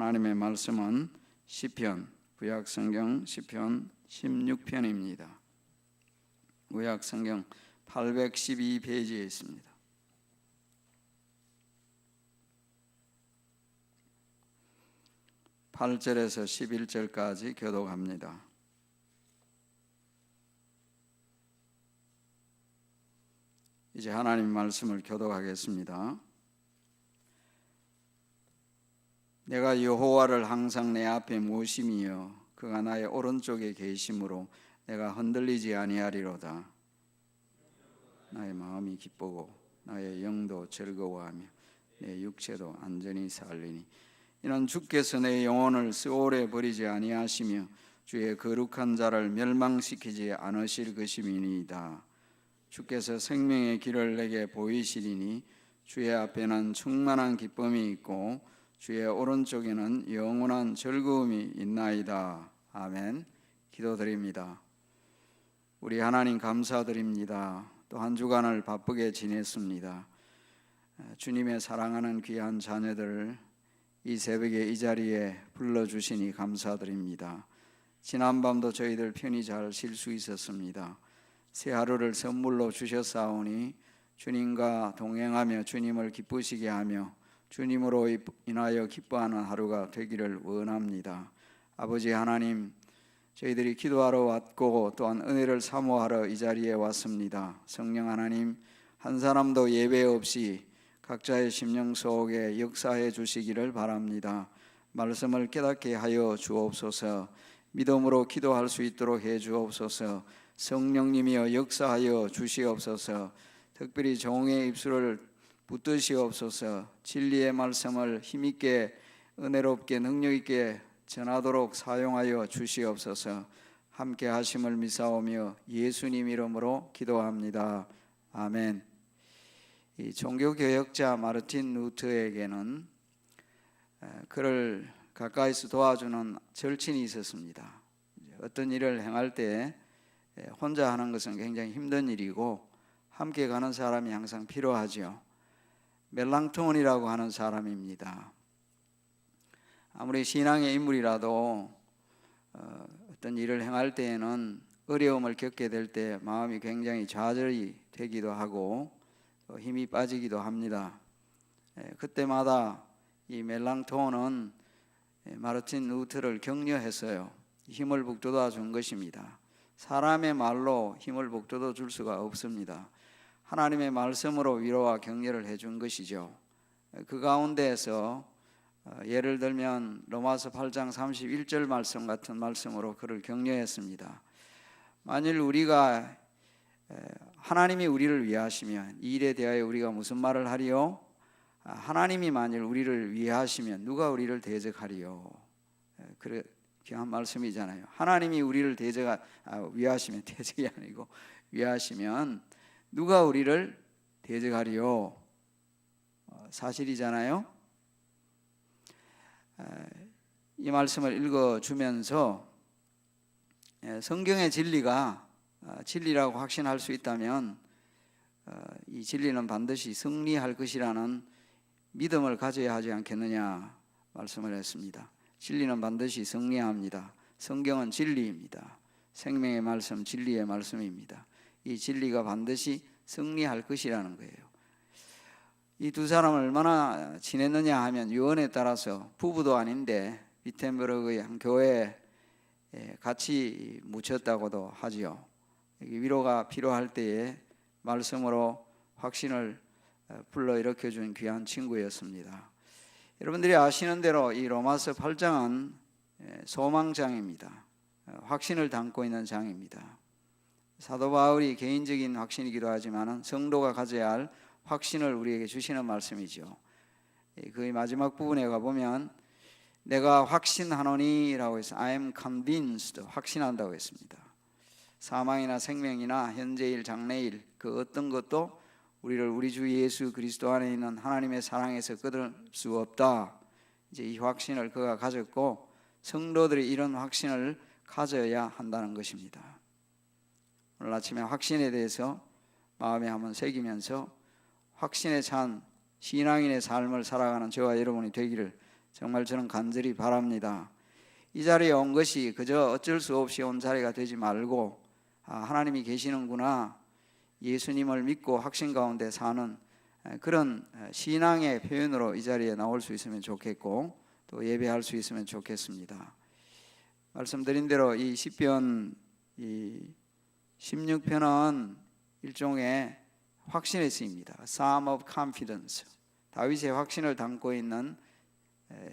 하나님의 말씀은 시편, 구약성경 시편 16편입니다. 구약성경 812페이지에 있습니다. (8절에서) (11절까지) 교독합니다. 이제 하나님 말씀을 교독하겠습니다. 내가 여호와를 항상 내 앞에 모심이여 그가 나의 오른쪽에 계심으로 내가 흔들리지 아니하리로다. 나의 마음이 기쁘고 나의 영도 즐거워하며 내 육체도 안전히 살리니 이는 주께서 내 영혼을 스올에 버리지 아니하시며 주의 거룩한 자를 멸망시키지 않으실 것임이니이다. 주께서 생명의 길을 내게 보이시리니 주의 앞에는 충만한 기쁨이 있고 주의 오른쪽에는 영원한 즐거움이 있나이다. 아멘. 기도드립니다. 우리 하나님 감사드립니다. 또 한 주간을 바쁘게 지냈습니다. 주님의 사랑하는 귀한 자녀들 이 새벽에 이 자리에 불러주시니 감사드립니다. 지난밤도 저희들 편히 잘 쉴 수 있었습니다. 새 하루를 선물로 주셨사오니 주님과 동행하며 주님을 기쁘시게 하며 주님으로 인하여 기뻐하는 하루가 되기를 원합니다. 아버지 하나님, 저희들이 기도하러 왔고 또한 은혜를 사모하러 이 자리에 왔습니다. 성령 하나님, 한 사람도 예배 없이 각자의 심령 속에 역사해 주시기를 바랍니다. 말씀을 깨닫게 하여 주옵소서. 믿음으로 기도할 수 있도록 해 주옵소서. 성령님이여 역사하여 주시옵소서. 특별히 종의 입술을 붙드시옵소서. 진리의 말씀을 힘있게 은혜롭게 능력있게 전하도록 사용하여 주시옵소서. 함께 하심을 미사오며 예수님 이름으로 기도합니다. 아멘. 이 종교개혁자 마르틴 루터에게는 그를 가까이서 도와주는 절친이 있었습니다. 어떤 일을 행할 때 혼자 하는 것은 굉장히 힘든 일이고 함께 가는 사람이 항상 필요하죠. 멜랑톤이라고 하는 사람입니다. 아무리 신앙의 인물이라도 어떤 일을 행할 때에는 어려움을 겪게 될 때 마음이 굉장히 좌절이 되기도 하고 힘이 빠지기도 합니다. 그때마다 이 멜랑톤은 마르틴 루터를 격려했어요. 힘을 북돋아 준 것입니다. 사람의 말로 힘을 북돋아 줄 수가 없습니다. 하나님의 말씀으로 위로와 격려를 해준 것이죠. 그 가운데에서 예를 들면 로마서 8장 31절 말씀 같은 말씀으로 그를 격려했습니다. 만일 우리가 하나님이 우리를 위하시면 이 일에 대하여 우리가 무슨 말을 하리요? 하나님이 만일 우리를 위하시면 누가 우리를 대적하리요? 그래 귀한 말씀이잖아요. 하나님이 우리를 위하시면 대적이 아니고 위하시면 누가 우리를 대적하리요? 사실이잖아요. 이 말씀을 읽어주면서 성경의 진리가 진리라고 확신할 수 있다면 이 진리는 반드시 승리할 것이라는 믿음을 가져야 하지 않겠느냐 말씀을 했습니다. 진리는 반드시 승리합니다. 성경은 진리입니다. 생명의 말씀, 진리의 말씀입니다. 이 진리가 반드시 승리할 것이라는 거예요. 이 두 사람을 얼마나 지냈느냐 하면 유언에 따라서 부부도 아닌데 위텐버그의 한 교회에 같이 묻혔다고도 하지요. 위로가 필요할 때에 말씀으로 확신을 불러일으켜준 귀한 친구였습니다. 여러분들이 아시는 대로 이 로마서 8장은 소망장입니다. 확신을 담고 있는 장입니다. 사도 바울이 개인적인 확신이기도 하지만 성도가 가져야 할 확신을 우리에게 주시는 말씀이죠. 그 마지막 부분에 가보면 내가 확신하노니 라고 해서 I am convinced, 확신한다고 했습니다. 사망이나 생명이나 현재일 장래일 그 어떤 것도 우리를 우리 주 예수 그리스도 안에 있는 하나님의 사랑에서 끊을 수 없다. 이제 이 확신을 그가 가졌고 성도들이 이런 확신을 가져야 한다는 것입니다. 오늘 아침에 확신에 대해서 마음에 한번 새기면서 확신에 찬 신앙인의 삶을 살아가는 저와 여러분이 되기를 정말 저는 간절히 바랍니다. 이 자리에 온 것이 그저 어쩔 수 없이 온 자리가 되지 말고 하나님이 계시는구나, 예수님을 믿고 확신 가운데 사는 그런 신앙의 표현으로 이 자리에 나올 수 있으면 좋겠고 또 예배할 수 있으면 좋겠습니다. 말씀드린 대로 이 시편 16편은 일종의 확신의 시입니다. Psalm of Confidence. 다윗의 확신을 담고 있는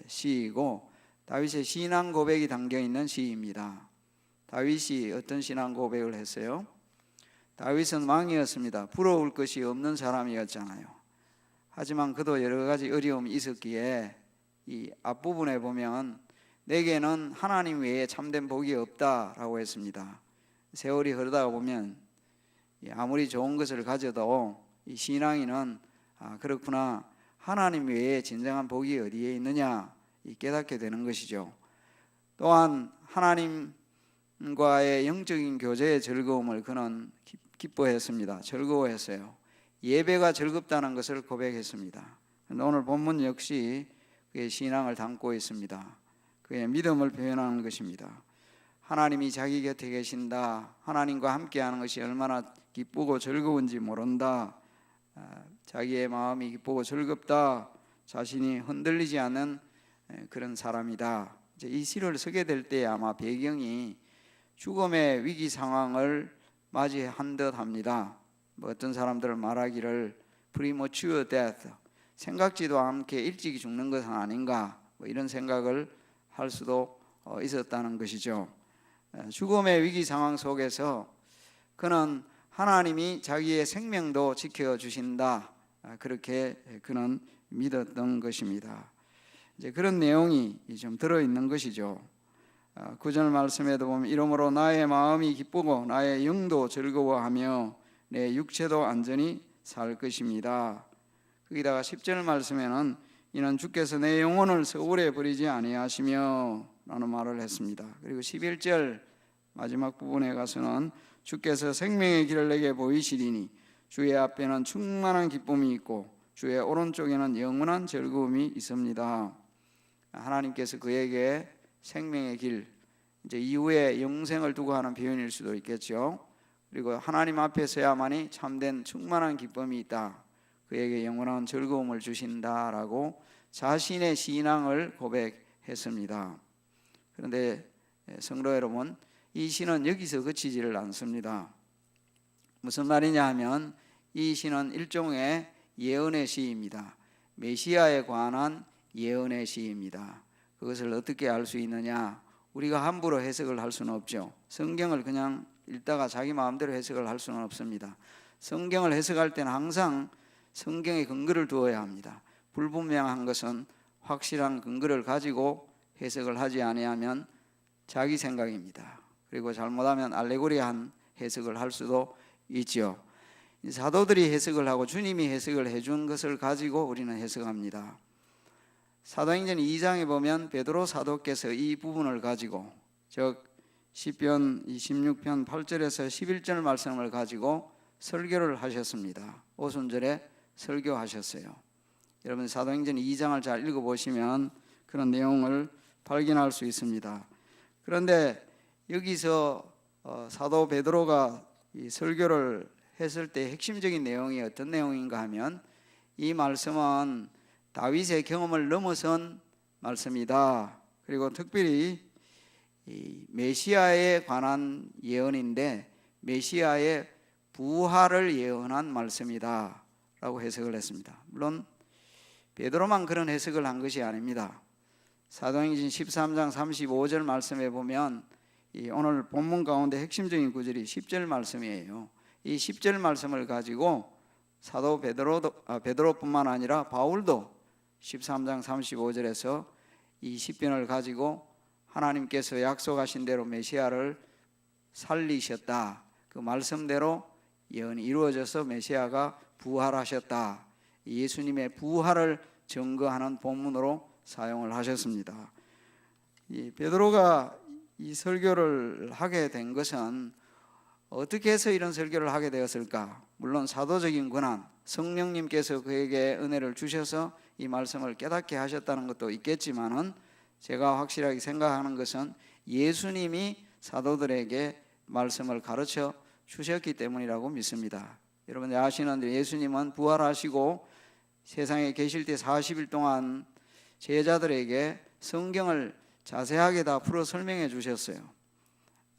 시이고 다윗의 신앙 고백이 담겨 있는 시입니다. 다윗이 어떤 신앙 고백을 했어요? 다윗은 왕이었습니다. 부러울 것이 없는 사람이었잖아요. 하지만 그도 여러 가지 어려움이 있었기에 이 앞부분에 보면 내게는 하나님 외에 참된 복이 없다라고 했습니다. 세월이 흐르다가 보면 아무리 좋은 것을 가져도 이 신앙인은 그렇구나, 하나님 외에 진정한 복이 어디에 있느냐 깨닫게 되는 것이죠. 또한 하나님과의 영적인 교제의 즐거움을 그는 기뻐했습니다. 즐거워했어요. 예배가 즐겁다는 것을 고백했습니다. 오늘 본문 역시 그의 신앙을 담고 있습니다. 그의 믿음을 표현하는 것입니다. 하나님이 자기 곁에 계신다, 하나님과 함께하는 것이 얼마나 기쁘고 즐거운지 모른다, 자기의 마음이 기쁘고 즐겁다, 자신이 흔들리지 않는 그런 사람이다. 이제 이 시를 쓰게 될 때 아마 배경이 죽음의 위기 상황을 맞이한 듯 합니다. 어떤 사람들은 말하기를 premature death, 생각지도 않게 일찍이 죽는 것은 아닌가, 이런 생각을 할 수도 있었다는 것이죠. 죽음의 위기 상황 속에서 그는 하나님이 자기의 생명도 지켜주신다, 그렇게 그는 믿었던 것입니다. 이제 그런 내용이 좀 들어있는 것이죠. 9절 말씀에도 보면 이러므로 나의 마음이 기쁘고 나의 영도 즐거워하며 내 육체도 안전히 살 것입니다. 거기다가 10절 말씀에는 이는 주께서 내 영혼을 서울에 버리지 아니하시며 라는 말을 했습니다. 그리고 11절 마지막 부분에 가서는 주께서 생명의 길을 내게 보이시리니 주의 앞에는 충만한 기쁨이 있고 주의 오른쪽에는 영원한 즐거움이 있습니다. 하나님께서 그에게 생명의 길, 이제 이후에 영생을 두고 하는 표현일 수도 있겠죠. 그리고 하나님 앞에 서야만이 참된 충만한 기쁨이 있다, 그에게 영원한 즐거움을 주신다라고 자신의 신앙을 고백했습니다. 그런데 성도 여러분, 이 시는 여기서 그치지를 않습니다. 무슨 말이냐 하면 이 시는 일종의 예언의 시입니다. 메시아에 관한 예언의 시입니다. 그것을 어떻게 알 수 있느냐? 우리가 함부로 해석을 할 수는 없죠. 성경을 그냥 읽다가 자기 마음대로 해석을 할 수는 없습니다. 성경을 해석할 때는 항상 성경에 근거를 두어야 합니다. 불분명한 것은 확실한 근거를 가지고 해석을 하지 아니하면 자기 생각입니다. 그리고 잘못하면 알레고리한 해석을 할 수도 있죠. 사도들이 해석을 하고 주님이 해석을 해준 것을 가지고 우리는 해석합니다. 사도행전 2장에 보면 베드로 사도께서 이 부분을 가지고, 즉 시편 26편 8절에서 11절 말씀을 가지고 설교를 하셨습니다. 오순절에 설교하셨어요. 여러분 사도행전 2장을 잘 읽어보시면 그런 내용을 발견할 수 있습니다. 그런데 여기서 사도 베드로가 이 설교를 했을 때 핵심적인 내용이 어떤 내용인가 하면 이 말씀은 다윗의 경험을 넘어선 말씀이다. 그리고 특별히 이 메시아에 관한 예언인데 메시아의 부활을 예언한 말씀이다 라고 해석을 했습니다. 물론 베드로만 그런 해석을 한 것이 아닙니다. 사도행전 13장 35절 말씀에 보면 오늘 본문 가운데 핵심적인 구절이 10절 말씀이에요. 이 10절 말씀을 가지고 사도 베드로뿐만 아니라 바울도 13장 35절에서 이 시편을 가지고 하나님께서 약속하신 대로 메시아를 살리셨다, 그 말씀대로 예언이 이루어져서 메시아가 부활하셨다, 예수님의 부활을 증거하는 본문으로 사용을 하셨습니다. 이 베드로가 이 설교를 하게 된 것은 어떻게 해서 이런 설교를 하게 되었을까? 물론 사도적인 권한, 성령님께서 그에게 은혜를 주셔서 이 말씀을 깨닫게 하셨다는 것도 있겠지만은, 제가 확실하게 생각하는 것은 예수님이 사도들에게 말씀을 가르쳐 주셨기 때문이라고 믿습니다. 여러분들 아시는 대로 예수님은 부활하시고 세상에 계실 때 40일 동안 제자들에게 성경을 자세하게 다 풀어 설명해 주셨어요.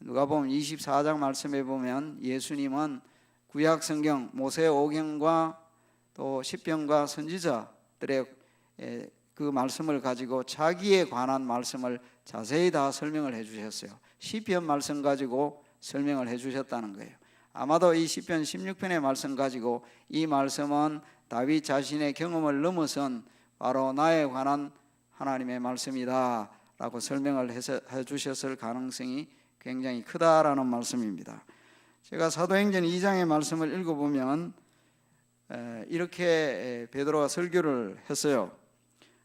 누가복음 24장 말씀에 보면 예수님은 구약 성경 모세 오경과 또 시편과 선지자들의 그 말씀을 가지고 자기에 관한 말씀을 자세히 다 설명을 해 주셨어요. 시편 말씀 가지고 설명을 해 주셨다는 거예요. 아마도 이 시편 16편의 말씀 가지고 이 말씀은 다윗 자신의 경험을 넘어선 바로 나에 관한 하나님의 말씀이다 라고 설명을 해 주셨을 가능성이 굉장히 크다라는 말씀입니다. 제가 사도행전 2장의 말씀을 읽어보면 이렇게 베드로가 설교를 했어요.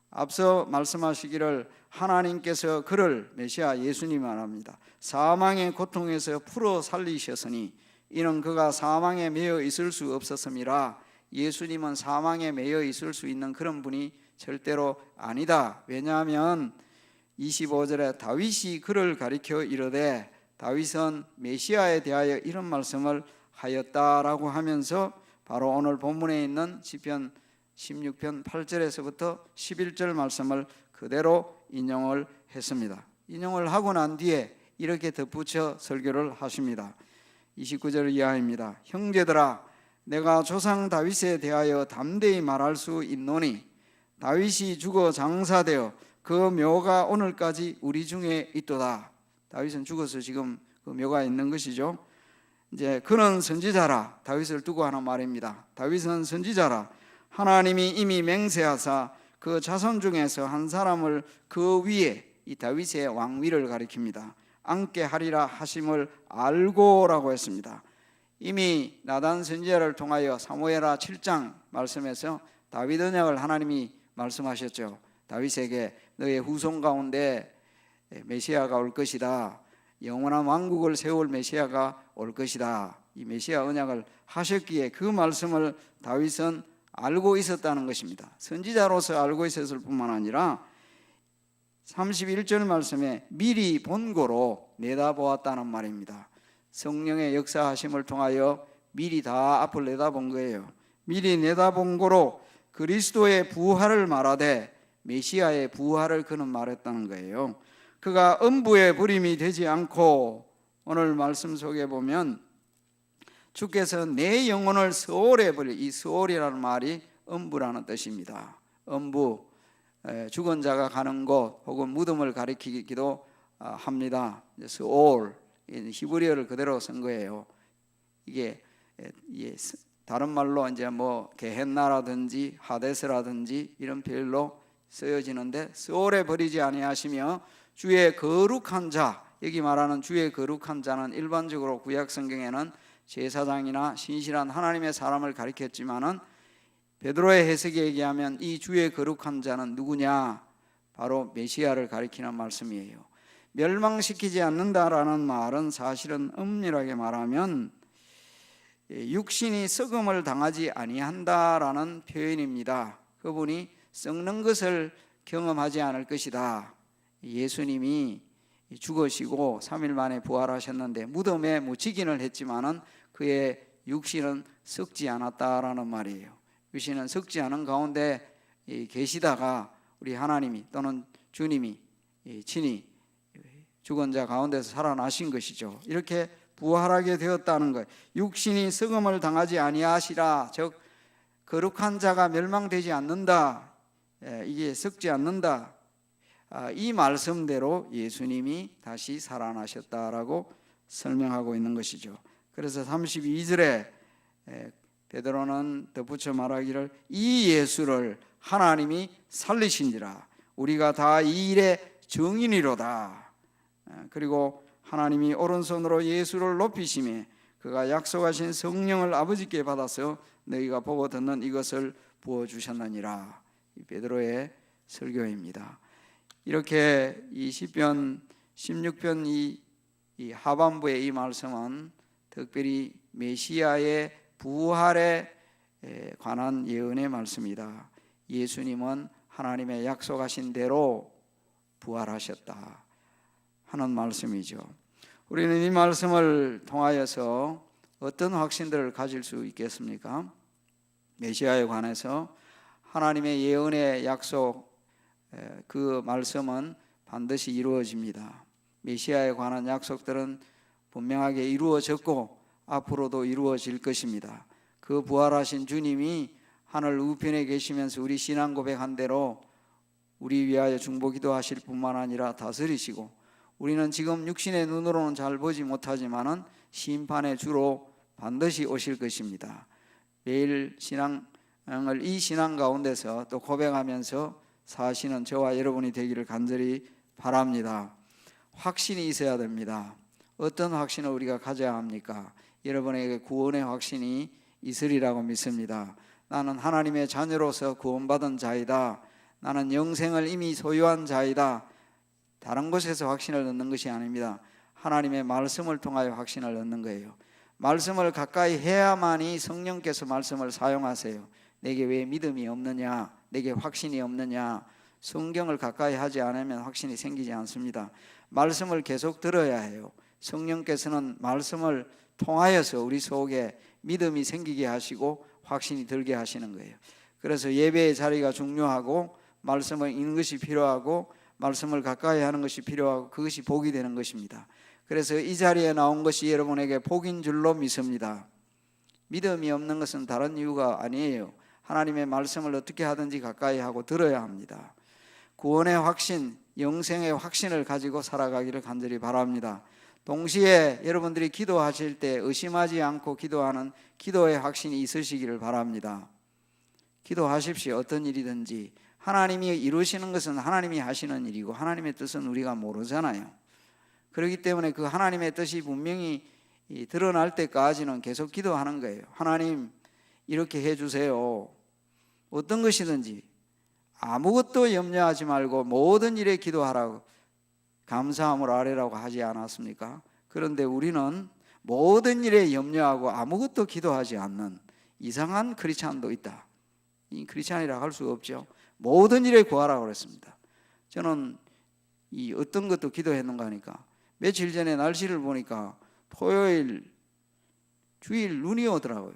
앞서 말씀하시기를 하나님께서 그를, 메시아 예수님 말합니다, 사망의 고통에서 풀어 살리셨으니 이는 그가 사망에 매여 있을 수 없었음이라. 예수님은 사망에 매여 있을 수 있는 그런 분이 절대로 아니다. 왜냐하면 25절에 다윗이 그를 가리켜 이르되, 다윗은 메시아에 대하여 이런 말씀을 하였다라고 하면서 바로 오늘 본문에 있는 시편 16편 8절에서부터 11절 말씀을 그대로 인용을 했습니다. 인용을 하고 난 뒤에 이렇게 덧붙여 설교를 하십니다. 29절 이하입니다. 형제들아, 내가 조상 다윗에 대하여 담대히 말할 수 있노니 다윗이 죽어 장사되어 그 묘가 오늘까지 우리 중에 있도다. 다윗은 죽어서 지금 그 묘가 있는 것이죠. 이제 그는 선지자라, 다윗을 두고 하는 말입니다. 다윗은 선지자라. 하나님이 이미 맹세하사 그 자손 중에서 한 사람을 그 위에, 이 다윗의 왕위를 가리킵니다, 앉게 하리라 하심을 알고라고 했습니다. 이미 나단 선지자를 통하여 사무엘하 7장 말씀에서 다윗 언약을 하나님이 말씀하셨죠. 다윗에게 너의 후손 가운데 메시아가 올 것이다. 영원한 왕국을 세울 메시아가 올 것이다. 이 메시아 언약을 하셨기에 그 말씀을 다윗은 알고 있었다는 것입니다. 선지자로서 알고 있었을 뿐만 아니라 31절 말씀에 미리 본고로 내다보았다는 말입니다. 성령의 역사하심을 통하여 미리 다 앞을 내다본 거예요. 미리 내다본 고로 그리스도의 부활을 말하되 메시아의 부활을 그는 말했다는 거예요. 그가 음부의 부림이 되지 않고, 오늘 말씀 속에 보면 주께서 내 영혼을 스올에 버려, 이 스올이라는 말이 음부라는 뜻입니다. 음부, 죽은 자가 가는 곳 혹은 무덤을 가리키기도 합니다. 스올, 히브리어를 그대로 쓴 거예요. 이게 다른 말로 이제 뭐 게헨나라든지 하데스라든지 이런 표현로 쓰여지는데, 스올에 버리지 아니하시며 주의 거룩한 자, 여기 말하는 주의 거룩한 자는 일반적으로 구약 성경에는 제사장이나 신실한 하나님의 사람을 가리켰지만은 베드로의 해석에 얘기하면 이 주의 거룩한 자는 누구냐? 바로 메시아를 가리키는 말씀이에요. 멸망시키지 않는다라는 말은 사실은 엄밀하게 말하면 육신이 썩음을 당하지 아니한다라는 표현입니다. 그분이 썩는 것을 경험하지 않을 것이다. 예수님이 죽으시고 3일 만에 부활하셨는데 무덤에 묻히기는 했지만은 그의 육신은 썩지 않았다라는 말이에요. 육신은 썩지 않은 가운데 계시다가 우리 하나님이 또는 주님이 친히 죽은 자 가운데서 살아나신 것이죠. 이렇게 부활하게 되었다는 거예요. 육신이 썩음을 당하지 아니하시라, 즉 거룩한 자가 멸망되지 않는다, 이게 썩지 않는다, 이 말씀대로 예수님이 다시 살아나셨다라고 설명하고 있는 것이죠. 그래서 32절에 베드로는 덧붙여 말하기를 이 예수를 하나님이 살리신지라 우리가 다 이 일의 증인이로다. 그리고 하나님이 오른손으로 예수를 높이시매 그가 약속하신 성령을 아버지께 받아서 너희가 보고 듣는 이것을 부어주셨느니라. 베드로의 설교입니다. 이렇게 이 시편 16편 이 하반부의 이 말씀은 특별히 메시아의 부활에 관한 예언의 말씀이다. 예수님은 하나님의 약속하신 대로 부활하셨다 하는 말씀이죠. 우리는 이 말씀을 통하여서 어떤 확신들을 가질 수 있겠습니까? 메시아에 관해서 하나님의 예언의 약속, 그 말씀은 반드시 이루어집니다. 메시아에 관한 약속들은 분명하게 이루어졌고 앞으로도 이루어질 것입니다. 그 부활하신 주님이 하늘 우편에 계시면서 우리 신앙 고백한 대로 우리 위하여 중보기도 하실 뿐만 아니라 다스리시고, 우리는 지금 육신의 눈으로는 잘 보지 못하지만은 심판의 주로 반드시 오실 것입니다. 매일 신앙을 이 신앙 가운데서 또 고백하면서 사시는 저와 여러분이 되기를 간절히 바랍니다. 확신이 있어야 됩니다. 어떤 확신을 우리가 가져야 합니까? 여러분에게 구원의 확신이 있으리라고 믿습니다. 나는 하나님의 자녀로서 구원받은 자이다. 나는 영생을 이미 소유한 자이다. 다른 곳에서 확신을 얻는 것이 아닙니다. 하나님의 말씀을 통하여 확신을 얻는 거예요. 말씀을 가까이 해야만이 성령께서 말씀을 사용하세요. 내게 왜 믿음이 없느냐, 내게 확신이 없느냐. 성경을 가까이 하지 않으면 확신이 생기지 않습니다. 말씀을 계속 들어야 해요. 성령께서는 말씀을 통하여서 우리 속에 믿음이 생기게 하시고 확신이 들게 하시는 거예요. 그래서 예배의 자리가 중요하고, 말씀을 읽는 것이 필요하고, 말씀을 가까이 하는 것이 필요하고, 그것이 복이 되는 것입니다. 그래서 이 자리에 나온 것이 여러분에게 복인 줄로 믿습니다. 믿음이 없는 것은 다른 이유가 아니에요. 하나님의 말씀을 어떻게 하든지 가까이 하고 들어야 합니다. 구원의 확신, 영생의 확신을 가지고 살아가기를 간절히 바랍니다. 동시에 여러분들이 기도하실 때 의심하지 않고 기도하는 기도의 확신이 있으시기를 바랍니다. 기도하십시오. 어떤 일이든지 하나님이 이루시는 것은 하나님이 하시는 일이고, 하나님의 뜻은 우리가 모르잖아요. 그렇기 때문에 그 하나님의 뜻이 분명히 드러날 때까지는 계속 기도하는 거예요. 하나님, 이렇게 해주세요. 어떤 것이든지 아무것도 염려하지 말고 모든 일에 기도하라고, 감사함을 아뢰라고 하지 않았습니까? 그런데 우리는 모든 일에 염려하고 아무것도 기도하지 않는 이상한 크리스찬도 있다. 이 크리스찬이라고 할 수 없죠. 모든 일에 구하라고 그랬습니다. 저는 이 어떤 것도 기도했는가 하니까, 며칠 전에 날씨를 보니까 토요일 주일 눈이 오더라고요.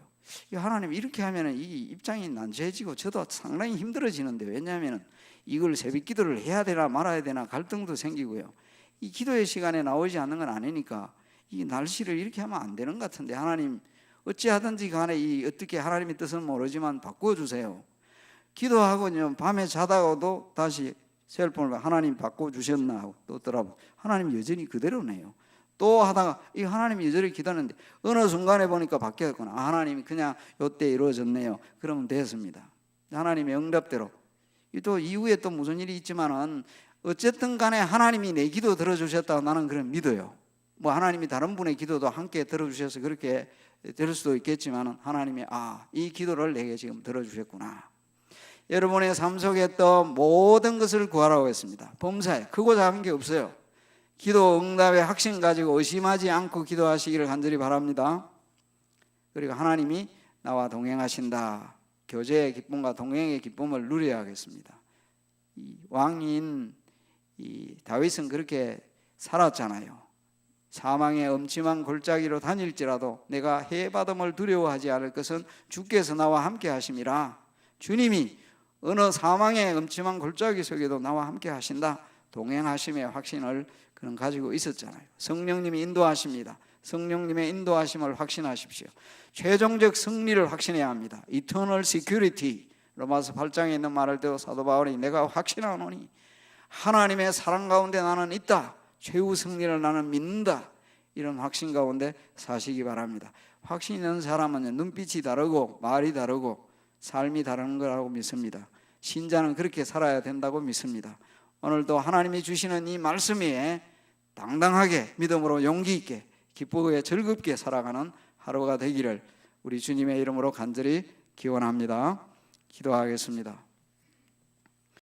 하나님, 이렇게 하면 이 입장이 난처해지고 저도 상당히 힘들어지는데, 왜냐하면 이걸 새벽 기도를 해야 되나 말아야 되나 갈등도 생기고요. 이 기도의 시간에 나오지 않는 건 아니니까 이 날씨를 이렇게 하면 안 되는 것 같은데, 하나님 어찌하든지 간에 이 어떻게 하나님의 뜻은 모르지만 바꿔주세요. 기도하고요, 밤에 자다가도 다시 셀폰을 하나님 바꿔주셨나 하고 또 더라고, 하나님 여전히 그대로네요. 또 하다가 이 하나님이 여전히 기도하는데 어느 순간에 보니까 바뀌었구나. 하나님이 그냥 이때 이루어졌네요. 그러면 됐습니다. 하나님의 응답대로. 또 이후에 또 무슨 일이 있지만은 어쨌든 간에 하나님이 내 기도 들어주셨다고 나는 그런 믿어요. 뭐 하나님이 다른 분의 기도도 함께 들어주셔서 그렇게 될 수도 있겠지만은, 하나님이 이 기도를 내게 지금 들어주셨구나. 여러분의 삶 속에 또 모든 것을 구하라고 했습니다. 범사에 크고 작은 게 없어요. 기도 응답의 확신 가지고 의심하지 않고 기도하시기를 간절히 바랍니다. 그리고 하나님이 나와 동행하신다. 교제의 기쁨과 동행의 기쁨을 누려야 하겠습니다. 이 왕인 다윗은 그렇게 살았잖아요. 사망의 엄침한 골짜기로 다닐지라도 내가 해받음을 두려워하지 않을 것은 주께서 나와 함께 하심이라. 주님이 어느 사망의 엄침한 골짜기 속에도 나와 함께 하신다. 동행하심의 확신을 그는 가지고 있었잖아요. 성령님이 인도하십니다. 성령님의 인도하심을 확신하십시오. 최종적 승리를 확신해야 합니다. Eternal security. 로마서 8장에 있는 말을 대로 사도 바울이 내가 확신하노니 하나님의 사랑 가운데 나는 있다. 최후 승리를 나는 믿는다. 이런 확신 가운데 사시기 바랍니다. 확신 있는 사람은 눈빛이 다르고 말이 다르고 삶이 다른 거라고 믿습니다. 신자는 그렇게 살아야 된다고 믿습니다. 오늘도 하나님이 주시는 이 말씀 위에 당당하게 믿음으로 용기 있게 기쁘게 즐겁게 살아가는 하루가 되기를 우리 주님의 이름으로 간절히 기원합니다. 기도하겠습니다.